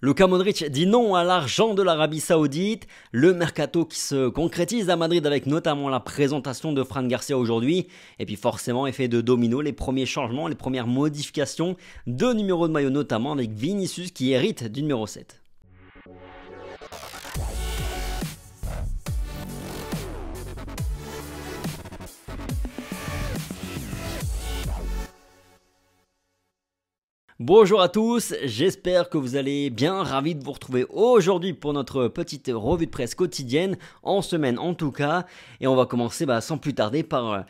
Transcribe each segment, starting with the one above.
Luka Modric dit non à l'argent de l'Arabie Saoudite. Le mercato qui se concrétise à Madrid avec notamment la présentation de Fran Garcia aujourd'hui. Et puis forcément, effet de domino, les premiers changements, les premières modifications de numéro de maillot, notamment avec Vinicius qui hérite du numéro 7. Bonjour à tous, j'espère que vous allez bien, ravi de vous retrouver aujourd'hui pour notre petite revue de presse quotidienne, en semaine en tout cas, et on va commencer sans plus tarder par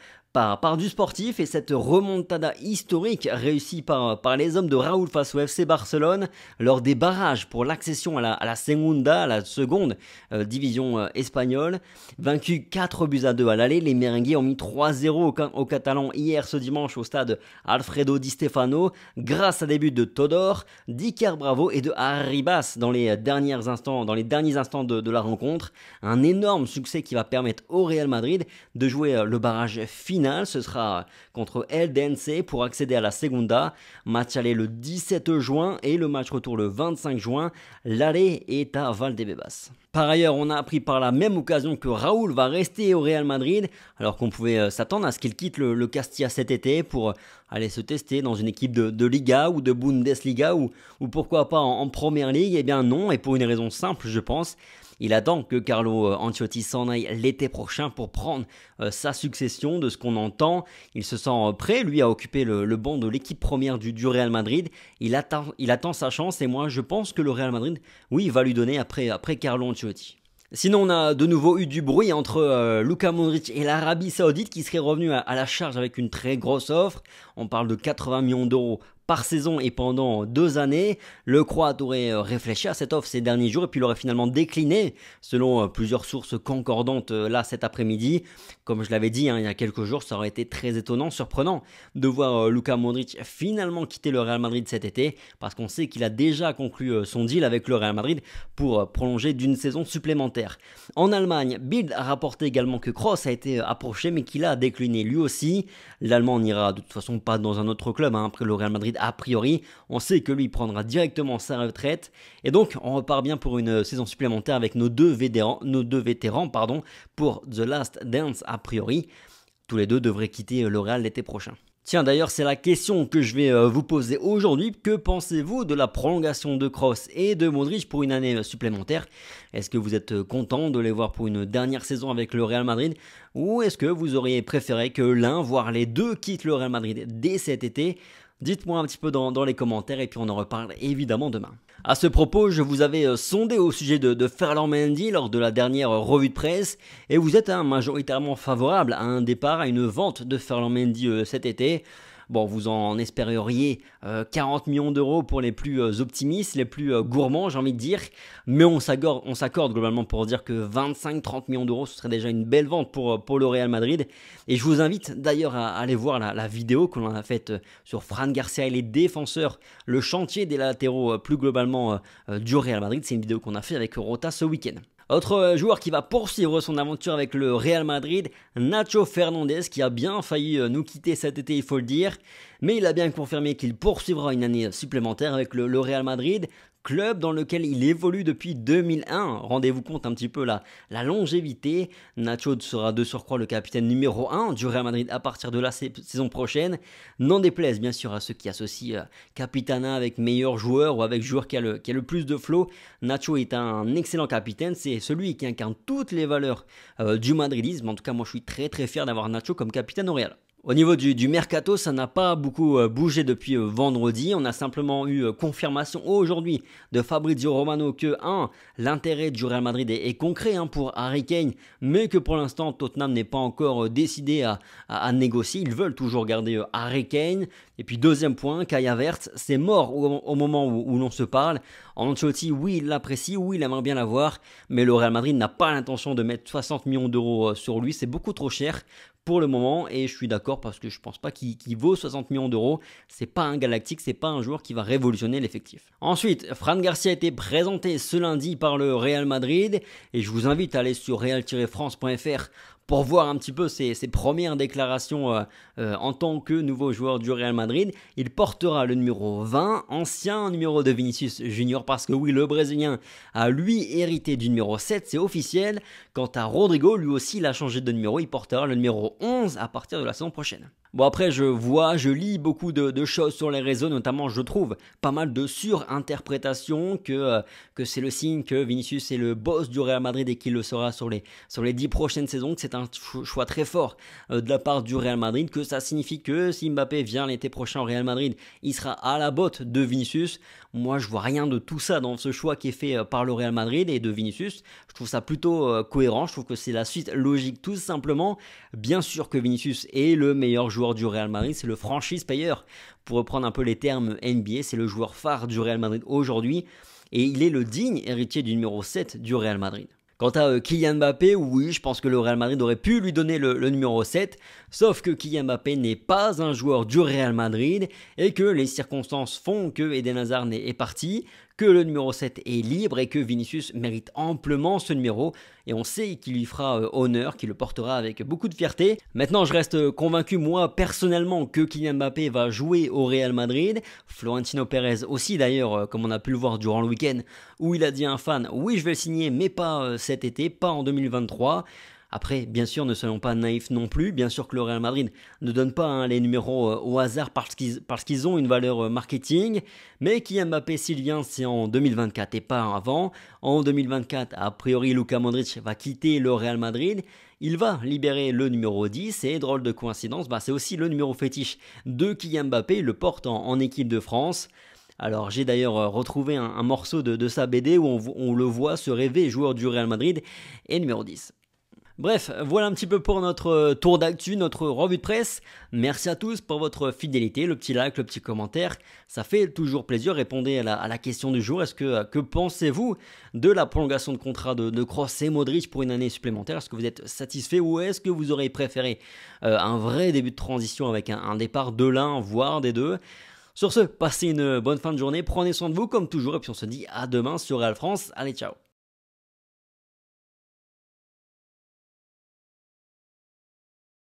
du sportif et cette remontada historique réussie par les hommes de Raúl face au FC Barcelone lors des barrages pour l'accession à la Segunda, à la seconde division espagnole. Vaincu 4-2 à l'aller, les merengues ont mis 3-0 aux Catalans hier ce dimanche au stade Alfredo Di Stefano grâce à des buts de Todor, d'Iker Bravo et de Arribas dans les derniers instants de la rencontre. Un énorme succès qui va permettre au Real Madrid de jouer le barrage final. Ce sera contre Eldense pour accéder à la Segunda. Match aller le 17 juin et le match retour le 25 juin. L'aller est à Valdebebas. Par ailleurs, on a appris par la même occasion que Raúl va rester au Real Madrid, alors qu'on pouvait s'attendre à ce qu'il quitte le Castilla cet été pour aller se tester dans une équipe de Liga ou de Bundesliga ou pourquoi pas en Première Ligue. Eh bien non, et pour une raison simple je pense. Il attend que Carlo Ancelotti s'en aille l'été prochain pour prendre sa succession. De ce qu'on entend, il se sent prêt, lui, à occuper le banc de l'équipe première du Real Madrid. Il attend sa chance et moi, je pense que le Real Madrid, oui, va lui donner après Carlo Ancelotti. Sinon, on a de nouveau eu du bruit entre Luka Modric et l'Arabie Saoudite qui serait revenu à la charge avec une très grosse offre. On parle de 80 millions d'euros par saison et pendant 2 années. Le Croate aurait réfléchi à cette offre ces derniers jours et puis l'aurait finalement décliné selon plusieurs sources concordantes là cet après-midi. Comme je l'avais dit il y a quelques jours, ça aurait été très étonnant, surprenant de voir Luka Modric finalement quitter le Real Madrid cet été parce qu'on sait qu'il a déjà conclu son deal avec le Real Madrid pour prolonger d'une saison supplémentaire. En Allemagne, Bild a rapporté également que Kroos a été approché mais qu'il a décliné lui aussi. L'Allemand n'ira de toute façon pas dans un autre club après le Real Madrid. A priori, on sait que lui prendra directement sa retraite et donc on repart bien pour une saison supplémentaire avec nos deux vétérans pour The Last Dance a priori. Tous les deux devraient quitter le Real l'été prochain. Tiens, d'ailleurs, c'est la question que je vais vous poser aujourd'hui. Que pensez-vous de la prolongation de Kroos et de Modric pour une année supplémentaire? Est-ce que vous êtes content de les voir pour une dernière saison avec le Real Madrid? Ou est-ce que vous auriez préféré que l'un, voire les deux, quittent le Real Madrid dès cet été? Dites-moi un petit peu dans les commentaires et puis on en reparle évidemment demain. À ce propos, je vous avais sondé au sujet de Ferland Mendy lors de la dernière revue de presse et vous êtes majoritairement favorable à un départ, à une vente de Ferland Mendy cet été. Bon, vous en espériez 40 millions d'euros pour les plus optimistes, les plus gourmands, j'ai envie de dire. Mais on s'accorde globalement pour dire que 25-30 millions d'euros, ce serait déjà une belle vente pour le Real Madrid. Et je vous invite d'ailleurs à aller voir la vidéo que l'on a faite sur Fran Garcia et les défenseurs, le chantier des latéraux plus globalement du Real Madrid. C'est une vidéo qu'on a fait avec Rota ce week-end. Autre joueur qui va poursuivre son aventure avec le Real Madrid, Nacho Fernandez, qui a bien failli nous quitter cet été, il faut le dire. Mais il a bien confirmé qu'il poursuivra une année supplémentaire avec le Real Madrid, club dans lequel il évolue depuis 2001. Rendez-vous compte un petit peu la longévité. Nacho sera de surcroît le capitaine numéro 1 du Real Madrid à partir de la saison prochaine. N'en déplaise bien sûr à ceux qui associent Capitana avec meilleur joueur ou avec joueur qui a le plus de flow. Nacho est un excellent capitaine. C'est celui qui incarne toutes les valeurs du madridisme. En tout cas, moi je suis très très fier d'avoir Nacho comme capitaine au Real. Au niveau du mercato, ça n'a pas beaucoup bougé depuis vendredi. On a simplement eu confirmation aujourd'hui de Fabrizio Romano que l'intérêt du Real Madrid est concret pour Harry Kane, mais que pour l'instant Tottenham n'est pas encore décidé à négocier. Ils veulent toujours garder Harry Kane. Et puis deuxième point, Kai Havertz, c'est mort au moment où l'on se parle. Ancelotti, oui, il l'apprécie, oui, il aimerait bien l'avoir, mais le Real Madrid n'a pas l'intention de mettre 60 millions d'euros sur lui. C'est beaucoup trop cher pour le moment et je suis d'accord parce que je pense pas qu'il vaut 60 millions d'euros. C'est pas un galactique, c'est pas un joueur qui va révolutionner l'effectif. Ensuite, Fran Garcia a été présenté ce lundi par le Real Madrid et je vous invite à aller sur real-france.fr pour voir un petit peu ses premières déclarations en tant que nouveau joueur du Real Madrid. Il portera le numéro 20, ancien numéro de Vinicius Junior, parce que oui, le Brésilien a lui hérité du numéro 7, c'est officiel. Quant à Rodrigo, lui aussi il a changé de numéro, il portera le numéro 11 à partir de la saison prochaine. Bon, après je lis beaucoup de choses sur les réseaux, notamment je trouve pas mal de surinterprétations que c'est le signe que Vinicius est le boss du Real Madrid et qu'il le sera sur les 10 prochaines saisons, que c'est un choix très fort de la part du Real Madrid, que ça signifie que si Mbappé vient l'été prochain au Real Madrid, il sera à la botte de Vinicius. Moi je vois rien de tout ça dans ce choix qui est fait par le Real Madrid et de Vinicius. Je trouve ça plutôt cohérent, je trouve que c'est la suite logique tout simplement. Bien sûr que Vinicius est le meilleur joueur du Real Madrid, c'est le franchise player pour reprendre un peu les termes NBA, c'est le joueur phare du Real Madrid aujourd'hui et il est le digne héritier du numéro 7 du Real Madrid. Quant à Kylian Mbappé, oui, je pense que le Real Madrid aurait pu lui donner le numéro 7, sauf que Kylian Mbappé n'est pas un joueur du Real Madrid et que les circonstances font que Eden Hazard est parti, que le numéro 7 est libre et que Vinicius mérite amplement ce numéro et on sait qu'il lui fera honneur, qu'il le portera avec beaucoup de fierté. Maintenant, je reste convaincu moi personnellement que Kylian Mbappé va jouer au Real Madrid. Florentino Pérez aussi d'ailleurs, comme on a pu le voir durant le week-end, où il a dit à un fan, oui je vais le signer mais pas cet été, pas en 2023. Après, bien sûr, ne soyons pas naïfs non plus. Bien sûr que le Real Madrid ne donne pas les numéros au hasard parce qu'ils ont une valeur marketing. Mais Kylian Mbappé, s'il vient, c'est en 2024 et pas avant. En 2024, a priori, Luka Modric va quitter le Real Madrid. Il va libérer le numéro 10 et drôle de coïncidence, c'est aussi le numéro fétiche de Kylian Mbappé. Il le porte en équipe de France. Alors j'ai d'ailleurs retrouvé un morceau de sa BD où on le voit se rêver joueur du Real Madrid et numéro 10. Bref, voilà un petit peu pour notre tour d'actu, notre revue de presse. Merci à tous pour votre fidélité, le petit like, le petit commentaire. Ça fait toujours plaisir. Répondez à la question du jour. Que pensez-vous de la prolongation de contrat de Kroos et Modric pour une année supplémentaire? Est-ce que vous êtes satisfait ou est-ce que vous auriez préféré un vrai début de transition avec un départ de l'un, voire des deux? Sur ce, passez une bonne fin de journée. Prenez soin de vous comme toujours et puis on se dit à demain sur Real France. Allez, ciao!